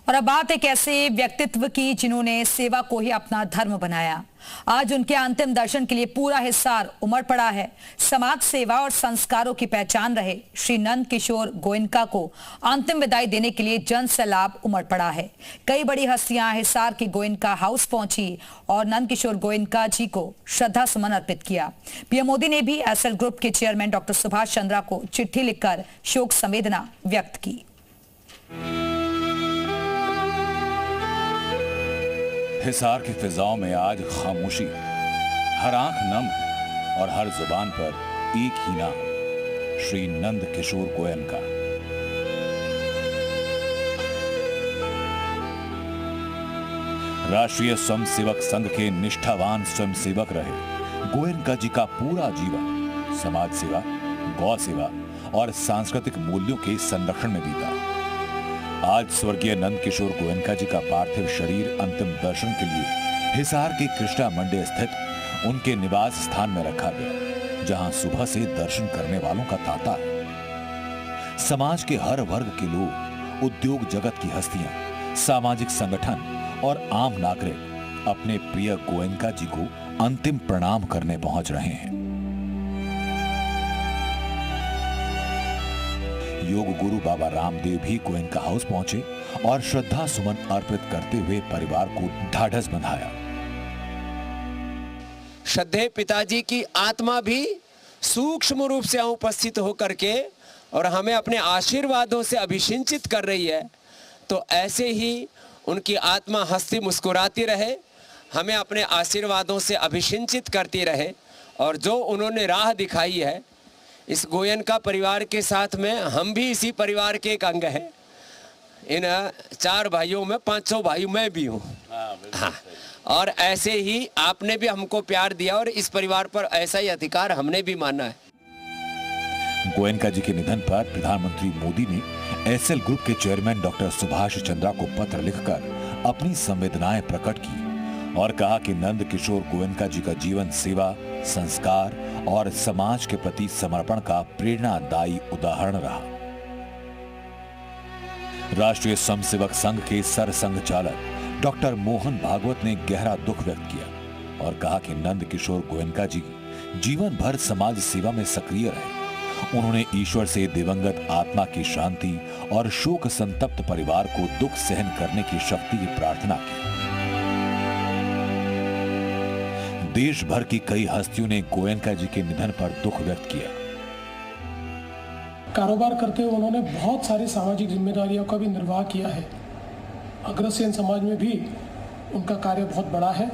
और अब बात एक ऐसे व्यक्तित्व की जिन्होंने सेवा को ही अपना धर्म बनाया। आज उनके अंतिम दर्शन के लिए पूरा हिसार उमड़ पड़ा है। समाज सेवा और संस्कारों की पहचान रहे श्री नंद किशोर गोयनका को अंतिम विदाई देने के लिए जन सैलाब उमड़ पड़ा है। कई बड़ी हस्तियां हिसार के गोयनका हाउस पहुंची और नंद किशोर गोयनका जी को श्रद्धा सुमन अर्पित किया। पीएम मोदी ने भी एसएल ग्रुप के चेयरमैन डॉक्टर सुभाष चंद्रा को चिट्ठी लिखकर शोक संवेदना व्यक्त की। हिसार की फिजाओं में आज खामोशी, हर आंख नम है और हर जुबान पर एक ही नाम, श्री नंद किशोर गोयनका। राष्ट्रीय स्वयंसेवक संघ के निष्ठावान स्वयंसेवक रहे गोयनका जी का पूरा जीवन समाज सेवा, गौ सेवा और सांस्कृतिक मूल्यों के संरक्षण में बीता। आज स्वर्गीय नंद किशोर गोयनका जी का पार्थिव शरीर अंतिम दर्शन के लिए हिसार के कृष्णा मंडी स्थित उनके निवास स्थान में रखा गया, जहां सुबह से दर्शन करने वालों का तांता है। समाज के हर वर्ग के लोग, उद्योग जगत की हस्तियां, सामाजिक संगठन और आम नागरिक अपने प्रिय गोयनका जी को अंतिम प्रणाम करने पहुंच रहे हैं। योग गुरु बाबा रामदेव भी गोयनका हाउस पहुंचे और श्रद्धा सुमन अर्पित करते हुए परिवार को ढाढ़स बंधाया। श्रद्धेय पिताजी की आत्मा भी सूक्ष्म रूप से उपस्थित होकर के और हमें अपने आशीर्वादों से अभिषिंचित कर रही है, तो ऐसे ही उनकी आत्मा हंसती मुस्कुराती रहे, हमें अपने आशीर्वादों से अभिषिंचित करती रहे। और जो उन्होंने राह दिखाई है, इस गोयनका परिवार के साथ में हम भी इसी परिवार के एक अंग हैं। इन 4 भाइयों में 500 भाई मैं भी हूँ। हाँ, और ऐसे ही आपने भी हमको प्यार दिया और इस परिवार पर ऐसा ही अधिकार हमने भी माना है। गोयनका जी के निधन पर प्रधानमंत्री मोदी ने एसएल ग्रुप के चेयरमैन डॉक्टर सुभाष चंद्रा को पत्र लिखकर अपनी संवेदनाएं प्रकट की और कहा कि नंद किशोर गोयनका जी का जीवन सेवा, संस्कार और समाज के प्रति समर्पण का प्रेरणादायी उदाहरण रहा। राष्ट्रीय स्वयंसेवक संघ के सरसंघ चालक डॉक्टर मोहन भागवत ने गहरा दुख व्यक्त किया और कहा कि नंद किशोर गोयनका जी जीवन भर समाज सेवा में सक्रिय रहे। उन्होंने ईश्वर से दिवंगत आत्मा की शांति और शोक संतप्त परिवार को दुख सहन करने की शक्ति की प्रार्थना की। देश भर की कई हस्तियों ने गोयनका जी के निधन पर दुख व्यक्त किया। कारोबार करते हुए उन्होंने बहुत सारी सामाजिक जिम्मेदारियों का भी निर्वाह किया है। अग्रसेन समाज में भी उनका कार्य बहुत बड़ा है।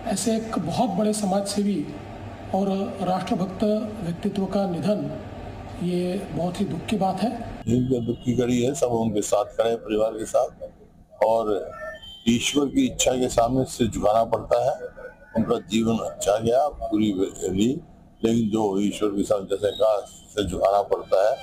ऐसे एक बहुत बड़े समाज सेवी और राष्ट्रभक्त व्यक्तित्व का निधन, ये बहुत ही दुख की बात है। दुख की घड़ी है, सब उनके साथ खड़े परिवार के साथ, और ईश्वर की इच्छा के सामने सिर झुकाना पड़ता है। उनका जीवन अच्छा गया पूरी ली, लेकिन जो ईश्वर के साथ जैसे कहा सिर झुकाना पड़ता है।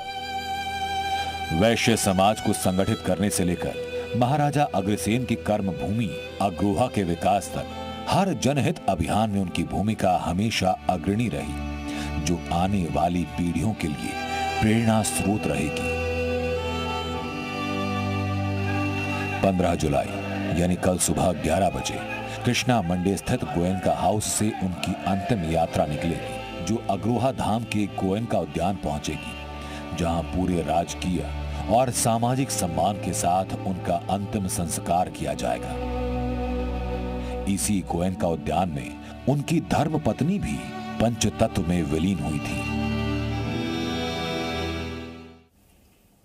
वैश्य समाज को संगठित करने से लेकर महाराजा अग्रसेन की कर्म भूमि अग्रोहा के विकास तक हर जनहित अभियान में उनकी भूमिका हमेशा अग्रणी रही, जो आने वाली पीढ़ियों के लिए प्रेरणा स्रोत रहेगी। 15 जुलाई यानी कल सुबह 11 बजे कृष्णा मंडी स्थित गोयनका हाउस से उनकी अंतिम यात्रा निकलेगी, जो अग्रोहा धाम के गोयनका उद्यान पहुंचेगी, जहां पूरे राजकीय और सामाजिक सम्मान के साथ उनका अंतिम संस्कार किया जाएगा। इसी गोयनका उद्यान में उनकी धर्म पत्नी भी पंचतत्व में विलीन हुई थी।